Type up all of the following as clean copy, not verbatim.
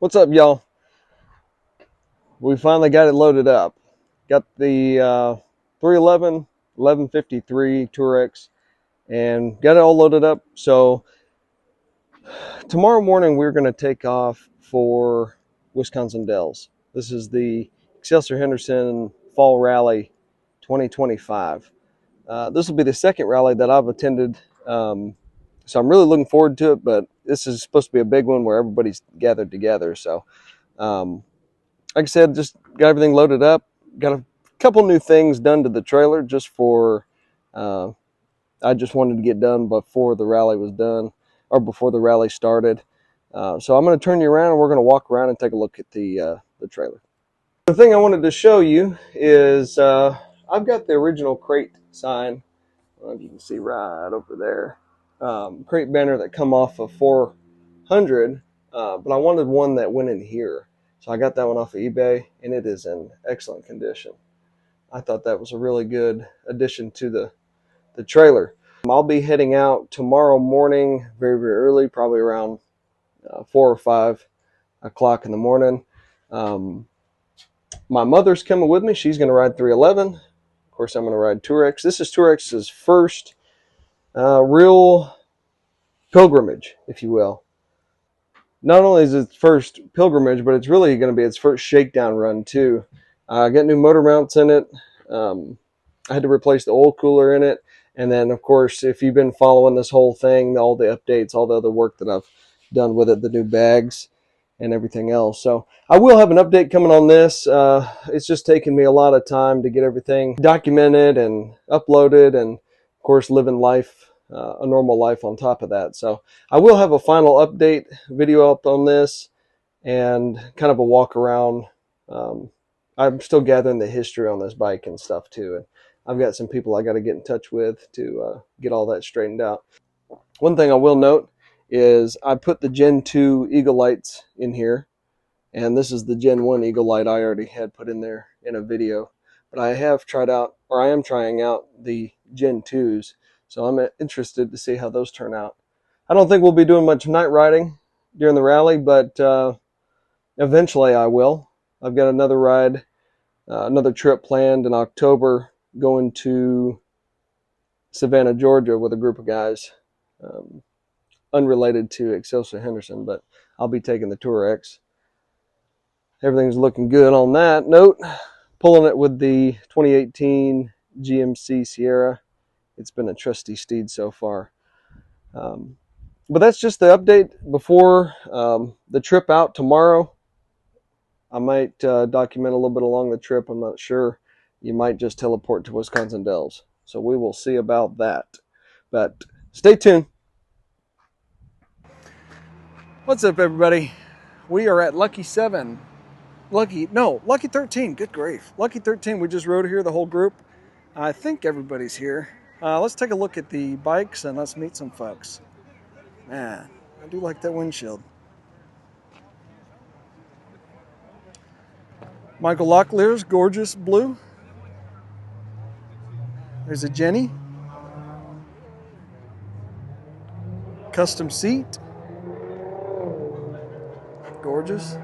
What's up, y'all? We finally got it loaded up. Got the 311 1153 Tourex and got it all loaded up. So tomorrow morning we're going to take off for Wisconsin Dells. This is the Excelsior Henderson Fall Rally 2025. This will be the second rally that I've attended. So I'm really looking forward to it, but this is supposed to be a big one where everybody's gathered together. So um, like I said, just got everything loaded up. Got a couple new things done to the trailer just for, I just wanted to get done before the rally was done or before the rally started. So I'm going to turn you around and we're going to walk around and take a look at the trailer. The thing I wanted to show you is I've got the original crate sign. I don't know if you can see right over there. Crate banner that come off of 400, but I wanted one that went in here. So I got that one off of eBay, and it is in excellent condition. I thought that was a really good addition to the trailer. I'll be heading out tomorrow morning very, very early, probably around 4 or 5 o'clock in the morning. My mother's coming with me. She's going to ride 311. Of course, I'm going to ride Tourex. This is Tourex's first real pilgrimage, if you will. Not only is it its first pilgrimage, but it's really going to be its first shakedown run too. I got new motor mounts in it. I had to replace the oil cooler in it. And then, of course, if you've been following this whole thing, all the updates, all the other work that I've done with it, the new bags and everything else. So I will have an update coming on this. It's just taken me a lot of time to get everything documented and uploaded and, of course, living life. A normal life on top of that. So I will have a final update video up on this and kind of a walk around. I'm still gathering the history on this bike and stuff too. And I've got some people I got to get in touch with to get all that straightened out. One thing I will note is I put the Gen 2 Eagle lights in here. And this is the Gen 1 Eagle light I already had put in there in a video. But I have tried out, or I am trying out the Gen 2s. So I'm interested to see how those turn out. I don't think we'll be doing much night riding during the rally, but eventually I will. I've got another ride, another trip planned in October, going to Savannah, Georgia with a group of guys, unrelated to Excelsior Henderson, but I'll be taking the Tourex. Everything's looking good on that note. Pulling it with the 2018 GMC Sierra. It's been a trusty steed so far. But that's just the update before the trip out tomorrow. I might document a little bit along the trip. I'm not sure. You might just teleport to Wisconsin Dells. So we will see about that. But stay tuned. What's up, everybody? We are at Lucky 7. Lucky 13. Good grief. Lucky 13. We just rode here, the whole group. I think everybody's here. Let's take a look at the bikes and let's meet some folks. Man, I do like that windshield. Michael Locklear's gorgeous blue. There's a Jenny. Custom seat. Gorgeous.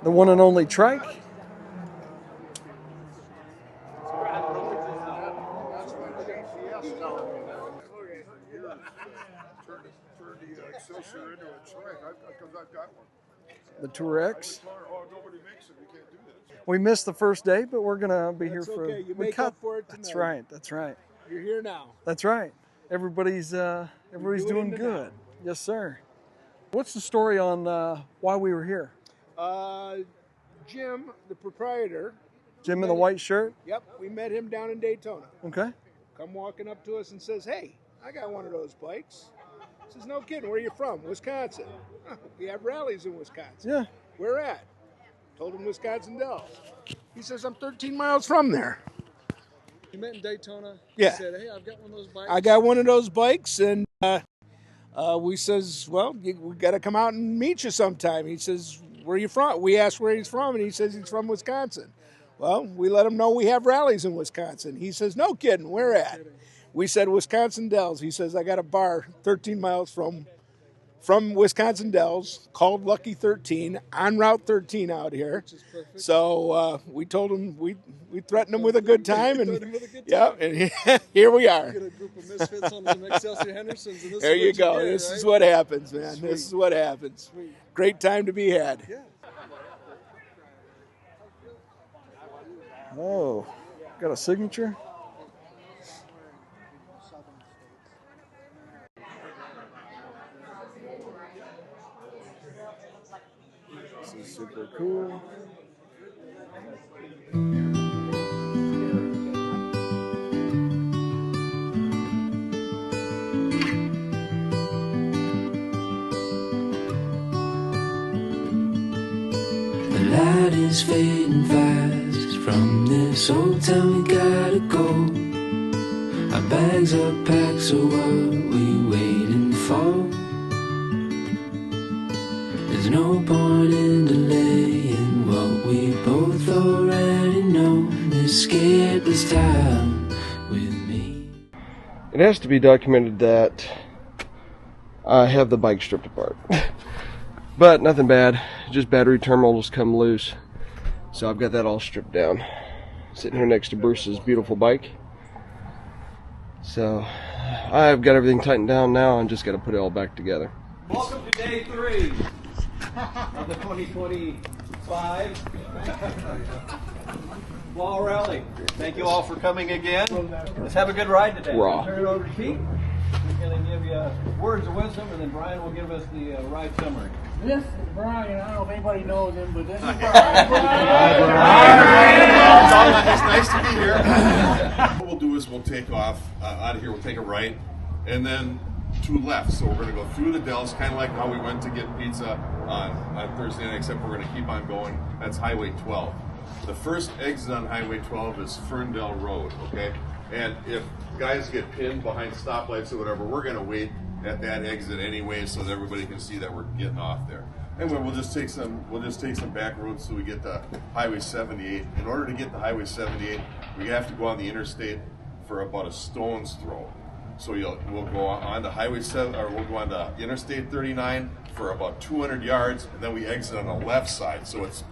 The one and only trike. The Tourex. We missed the first day, but we're gonna be here for. Okay. You make up for it tonight. That's right. That's right. You're here now. That's right. Everybody's doing good. Yes, sir. What's the story on why we were here? Jim, the proprietor. Jim in the white shirt? Yep, we met him down in Daytona. Okay. Come walking up to us and says, "Hey, I got one of those bikes." Says, "No kidding, where are you from?" "Wisconsin." "We have rallies in Wisconsin." Yeah. "Where at?" Told him Wisconsin Dells. He says, "I'm 13 miles from there." You met in Daytona. Yeah. He said, "Hey, I've got one of those bikes." I got one of those bikes, and we says, "Well, we got to come out and meet you sometime." He says, "Where are you from?" We asked where he's from, and he says he's from Wisconsin. Well, we let him know we have rallies in Wisconsin. He says, "No kidding, where at?" We said, "Wisconsin Dells." He says, "I got a bar 13 miles from from Wisconsin Dells, called Lucky 13 on Route 13 out here. So we told him we threatened him with a good time, and and here we are. Get a group of misfits on some Excelsior Hendersons, and this There is you what go. get, This right? is what happens, man. Sweet. This is what happens. Sweet. Great time to be had. Yeah. Oh, got a signature? This is super cool. The light is fading fast. From this old town we gotta go. Our bags are packed, so what we waiting for? There's no point in delaying what we both already know. Escape this time with me. It has to be documented that I have the bike stripped apart. But nothing bad, just battery terminals come loose. So I've got that all stripped down. Sitting here next to Bruce's beautiful bike. So I've got everything tightened down now and just got to put it all back together. Welcome to day 3 of the 2025 Fall Rally. Thank you all for coming again. Let's have a good ride today. Raw. Turn it over to Pete. He's going to give you words of wisdom, and then Brian will give us the ride summary. This is Brian. I don't know if anybody knows him, but this is Brian. It's nice to be here. What we'll do is we'll take off out of here. We'll take a right, and then 2 left. So we're going to go through the Dells, kind of like how we went to get pizza on Thursday night, except we're going to keep on going. That's Highway 12. The first exit on Highway 12 is Ferndale Road, okay? And if guys get pinned behind stoplights or whatever, we're going to wait at that exit anyway, so that everybody can see that we're getting off there. Anyway, we'll just take some back roads so we get to Highway 78. In order to get to Highway 78, we have to go on the interstate for about a stone's throw. So we'll go on to Highway 7, or we'll go on to Interstate 39 for about 200 yards, and then we exit on the left side. So it's,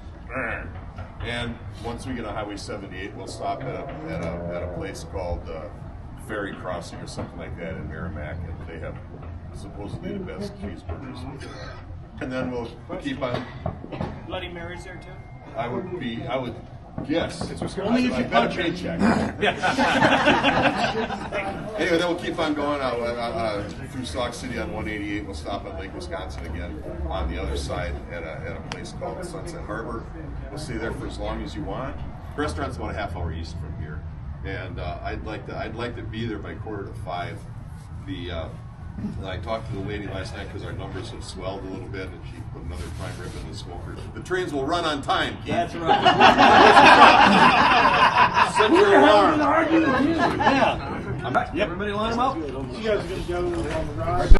and once we get on Highway 78, we'll stop at a place called Ferry Crossing or something like that in Merrimack, and they have supposedly the best cheeseburgers. And then we'll keep on. Bloody Mary's there too? I would guess. I bet a paycheck. Anyway, then we'll keep on going through Sauk City on 188. We'll stop at Lake Wisconsin again on the other side at a place called Sunset Harbor. We'll stay there for as long as you want. The restaurant's about a half hour east from here, and I'd like to be there by 4:45. I talked to the lady last night because our numbers have swelled a little bit, and she put another prime rib in the smoker. The trains will run on time, Keith. That's right. Set your alarm. Yeah. Everybody line them up. You guys are going to go on the ride.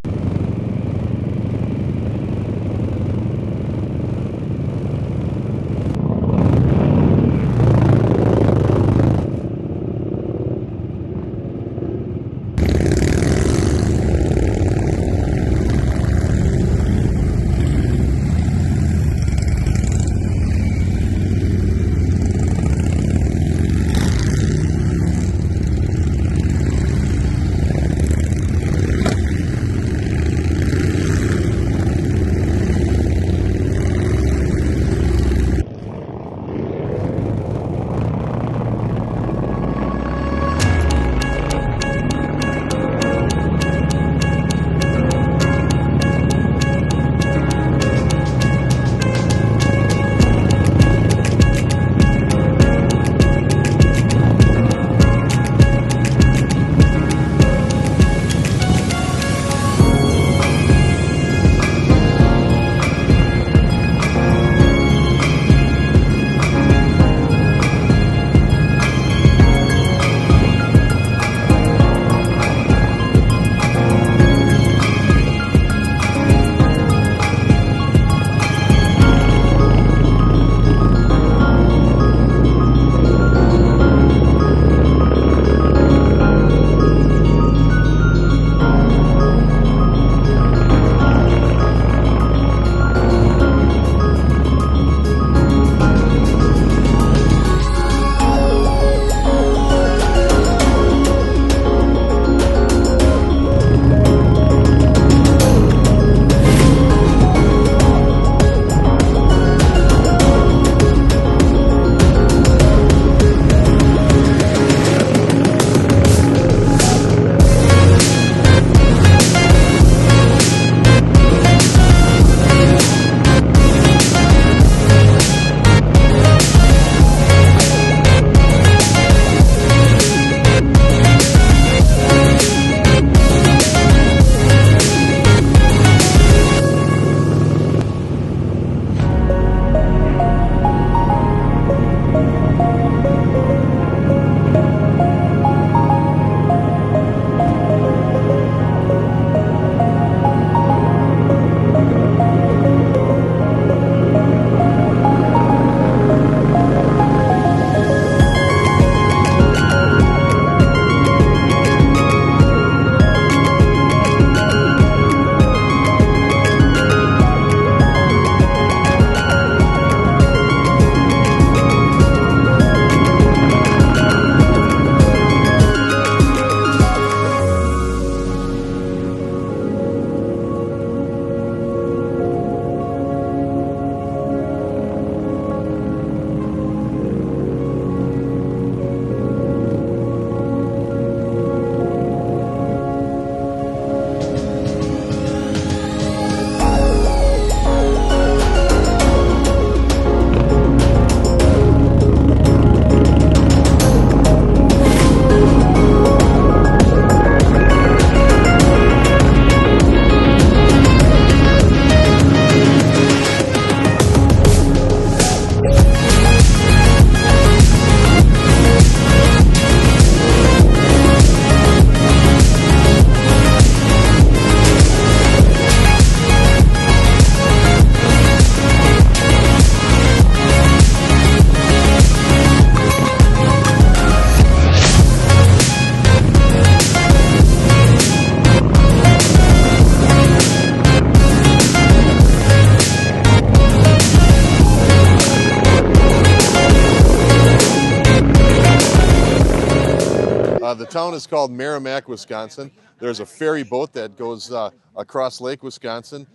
town is called Merrimack, Wisconsin. There's a ferry boat that goes across Lake Wisconsin.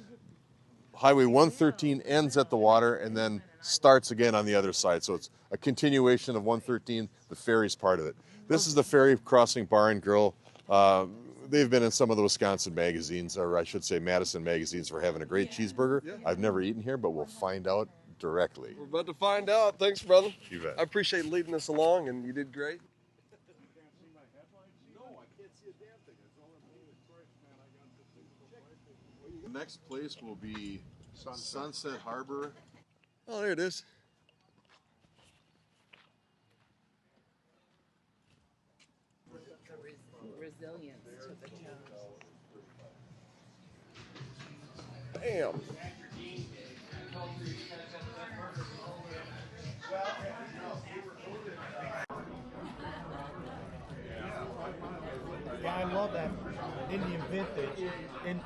Highway 113 ends at the water and then starts again on the other side. So it's a continuation of 113. The ferry's part of it. This is the Ferry Crossing Bar and Grill. They've been in some of the Wisconsin magazines, or I should say Madison magazines, for having a great cheeseburger. Yeah. I've never eaten here, but we'll find out directly. We're about to find out. Thanks, brother. You bet. I appreciate leading us along, and you did great. The next place will be Sunset Harbor. Oh, there it is. Resilience to the town. Damn. Yeah, I love that Indian vintage. And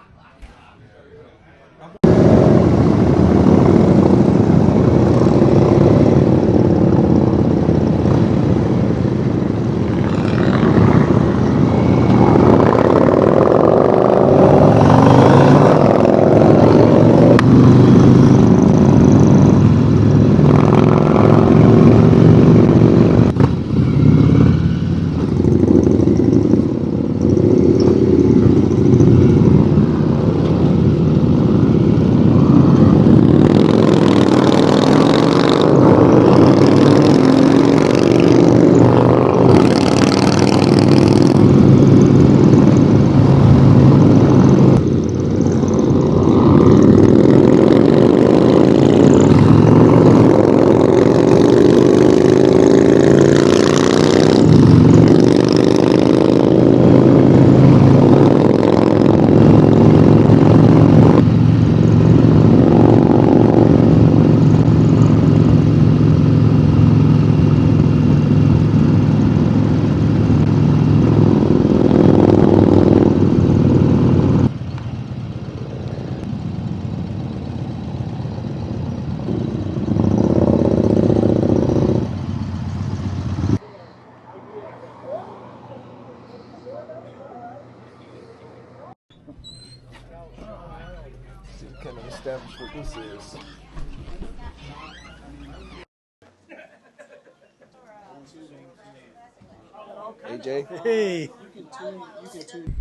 Kind of establish what this is. AJ. hey, You can tune.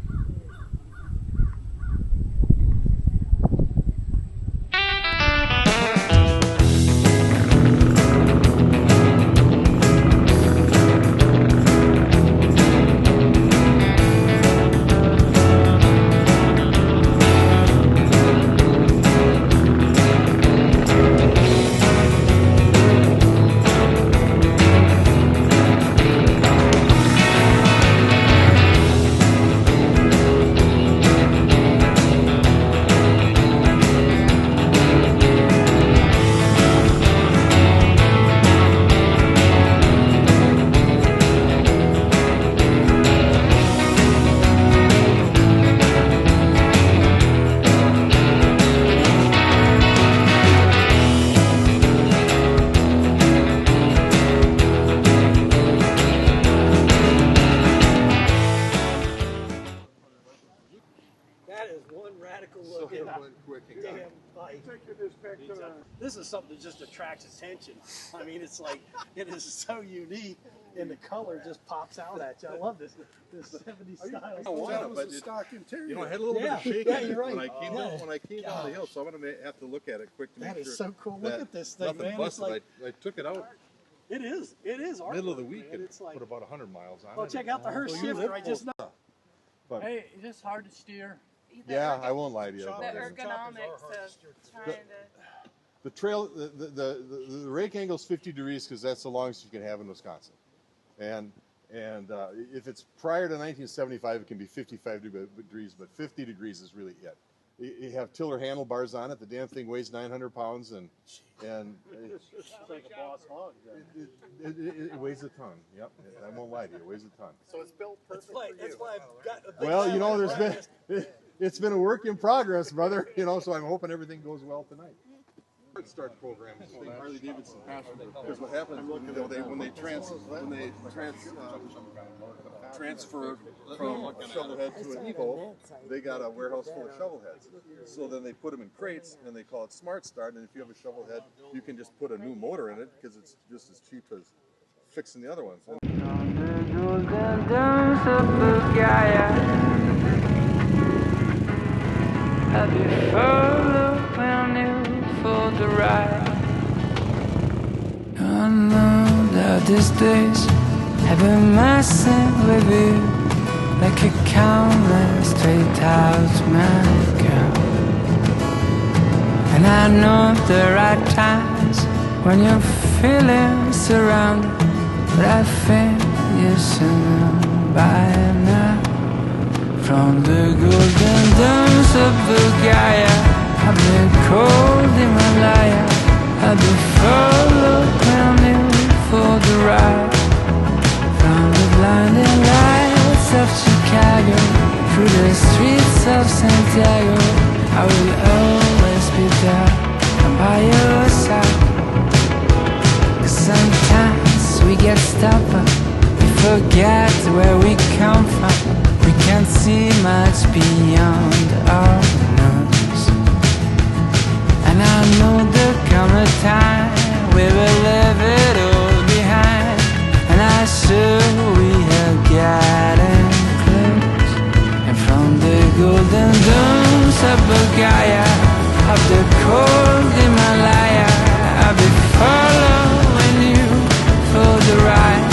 That is one radical looking damn bike. This is something that just attracts attention. I mean, it's like, it is so unique, and the color just pops out at you. I love this 70s style. That was a stock interior. You know, I had a little bit of shaking you're right. when I came down the hill, so I'm going to have to look at it quick to make That sure. is so cool. Look at this thing, man. It's Busted. like, I took it out it is artwork, middle of the week man. and It's like, put about 100 miles on well, it. check out the Hearst shifter. I just know. But hey, it's just hard to steer. yeah, I won't lie to you The about it. ergonomics of trying to. The trail, the rake angle is 50 degrees because that's the longest you can have in Wisconsin. And if it's prior to 1975, it can be 55 degrees, but 50 degrees is really it. You have tiller handlebars on it. The damn thing weighs 900 pounds, and It's like a boss hog. it weighs a ton. Yep, I won't lie to you, it weighs a ton. So it's built perfect for you. That's why I've got a big Well, you know, family. it's been a work in progress, brother. You know, so I'm hoping everything goes well tonight. Start program, Harley Davidson passenger. Because what happens when they transfer from a shovelhead to an Evo, they got a warehouse full of shovel heads. So then they put them in crates and they call it Smart Start. And if you have a shovel head, you can just put a new motor in it because it's just as cheap as fixing the other ones. I'll be following you for the ride. I know that these days have been messing with you like a countless straight out my girl. And I know there are times when you're feeling surrounded, but I think you should know by now. From the golden domes of Bulgaria, I've been cold Himalaya, I've been following you for the ride. From the blinding lights of Chicago, through the streets of Santiago, I will always be there by your side. 'Cause sometimes we get stubborn, we forget where we come from. We can't see much beyond our nose. And I know there'll come a time we will leave it all behind. And I sure we are getting close. And from the golden domes of Bulgaria, of the cold Himalaya, I'll be following you for the ride.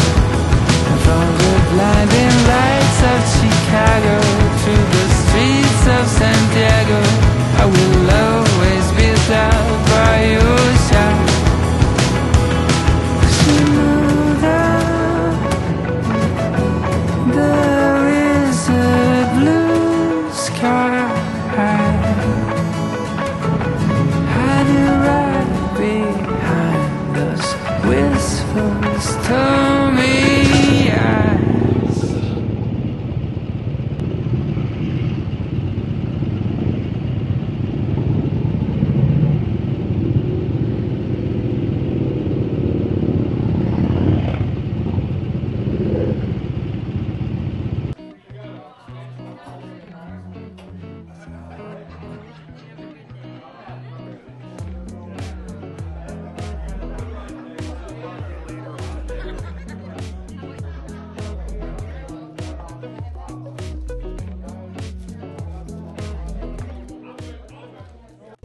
And from the blinding lights of Chicago to the streets of Santiago, I will always be there by your side. 'Cause you know that there is a blue sky hiding right behind those wistful stormy eyes.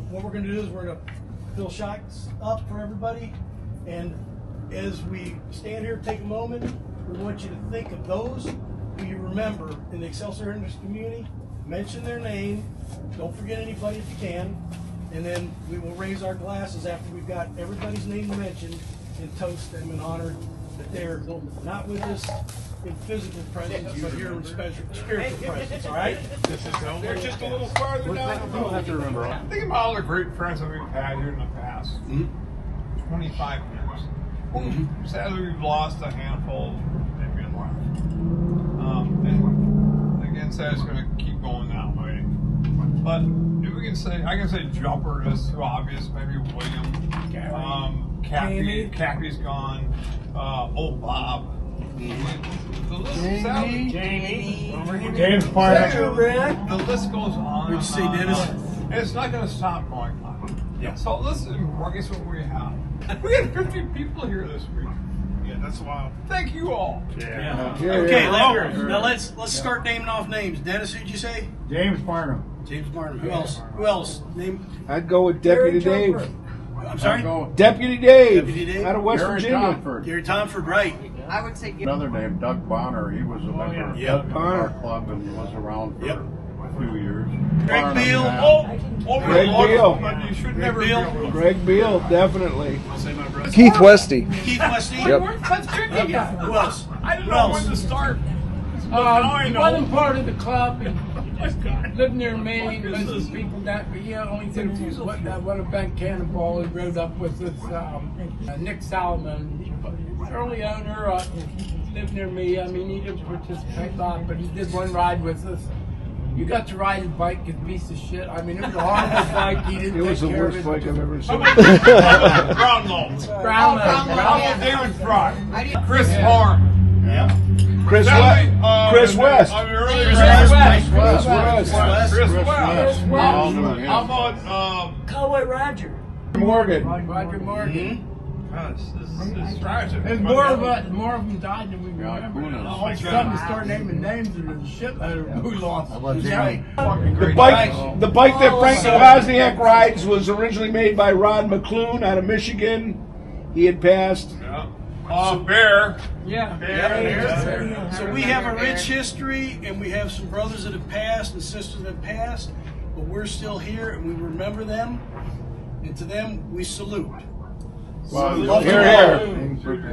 What we're going to do is we're going to fill shots up for everybody, and as we stand here, take a moment, we want you to think of those who you remember in the Excelsior Henderson community, mention their name, don't forget anybody if you can, and then we will raise our glasses after we've got everybody's name mentioned and toast them in honor that they're not with us in physical presence, but here in spiritual presence, all right? They're just a little farther down the road. Have to remember. Think about all the great friends that we've had here in the past 25 years. Sadly, we've lost a handful. They've been left. Anyway, again, say it's going to keep going that way. But if we can say, I can say Jumper is too obvious. Maybe William, Cappy's gone. Old Bob. The list is out. James Parker. The list goes on. Would you say Dennis? And it's not going to stop going on. Yeah. So let's embrace what we have. We had 50 people here this week. Yeah, that's wild. Thank you all. Yeah. Okay, now let's start naming off names. Dennis, who'd you say? James Parker. James Barnum. Who else? Who else? Name. I'd go with Deputy Dave. I'm sorry. Deputy Dave. Deputy Dave. Out of West Virginia. Gary Tomford, right? I would say Another name, Doug Bonner. He was a member of our club and was around for a few years. Greg Beal. Greg Beal. You should never be able to. Greg Beal, definitely. Keith Westy. Keith Westy. Yep. Who else? I don't know when to start. He wasn't part of the club. He lived near me. Most people that, but yeah, only thing was what a bank cannonball. He rode up with us, Nick Salomon, early owner. Lived near me. I mean, he didn't participate a lot, but he did one ride with us. You got to ride his bike, his piece of shit. I mean, it was a horrible bike. He didn't take care of it. It was the worst bike I've ever seen. Brownlow. Brownlow. David Fry. Chris Horn. Yeah. Chris West. How about Cowboy Roger. Morgan. Roger Morgan. this is tragic. And more of them died than we remember. Kuhn. All of a sudden, start naming names, and there's a shitload of who lost. The bike that Frank Wozniak rides was originally made by Rod McClune out of Michigan. He had passed. Bear. Yeah. Bear. So we have a rich history, and we have some brothers that have passed and sisters that have passed, but we're still here, and we remember them, and to them we salute. Well, Here.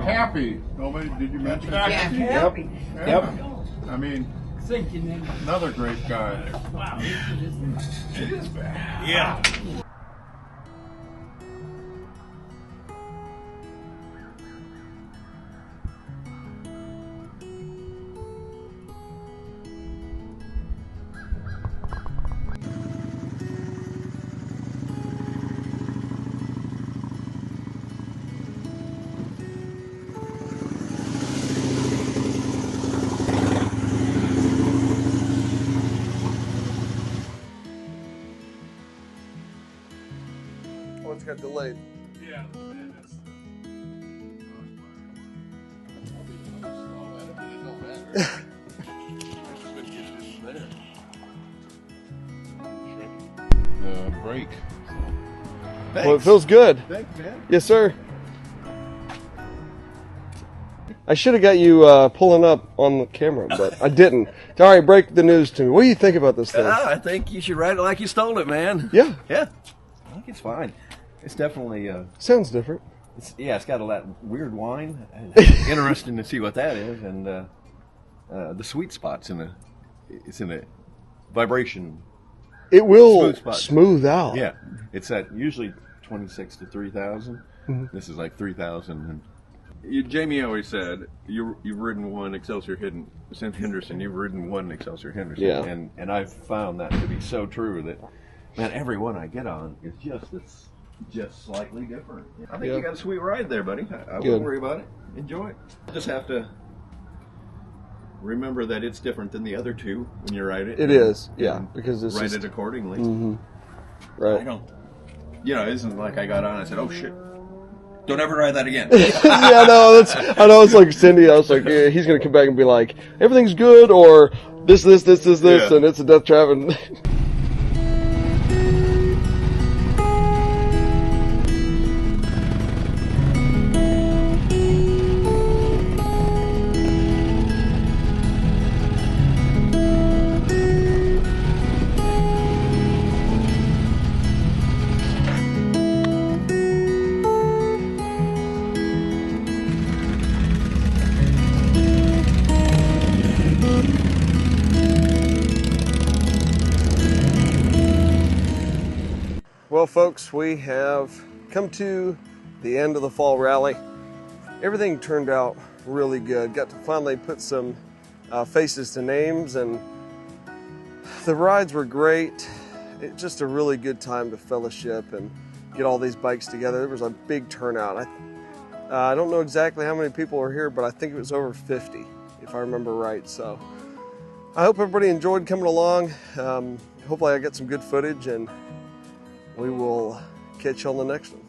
Happy. Nobody, did you mention Yeah, Happy? happy. Yep. I mean, Thinking another great guy. wow, It is bad. Yeah. One's got delayed. Yeah. The brake. Well, it feels good. Thanks, man. Yes, sir. I should have got you pulling up on the camera, but I didn't. All right, break the news to me. What do you think about this thing? I think you should ride it like you stole it, man. Yeah. Yeah. I think it's fine. It's definitely, Sounds different. it's got all that weird whine. Interesting to see what that is. And the sweet spot's it's in a vibration. It will Smooth spot. smooth out. Yeah. It's at usually 26 to 3,000. Mm-hmm. This is like 3,000. Jamie always said, you've ridden one Excelsior Henderson, you've ridden one Excelsior Henderson. Yeah. And I've found that to be so true that, man, every one I get on is just slightly different. I think Yeah. you got a sweet ride there, buddy. I Good. wouldn't worry about it. Enjoy it. Just have to remember that it's different than the other two when you ride it. It is, yeah, And because it's ride just, it accordingly. right. I don't, it isn't like I got on and I said, oh shit, don't ever ride that again. Yeah, no, I know it's like Cindy. I was like, yeah, he's gonna come back and be like, everything's good, or this, Yeah. and it's a death trap. And well, folks, we have come to the end of the fall rally. Everything turned out really good. Got to finally put some faces to names, and the rides were great. It's just a really good time to fellowship and get all these bikes together. There was a big turnout. I don't know exactly how many people were here, but I think it was over 50, if I remember right. So I hope everybody enjoyed coming along. Hopefully I get some good footage, and we will catch you on the next one.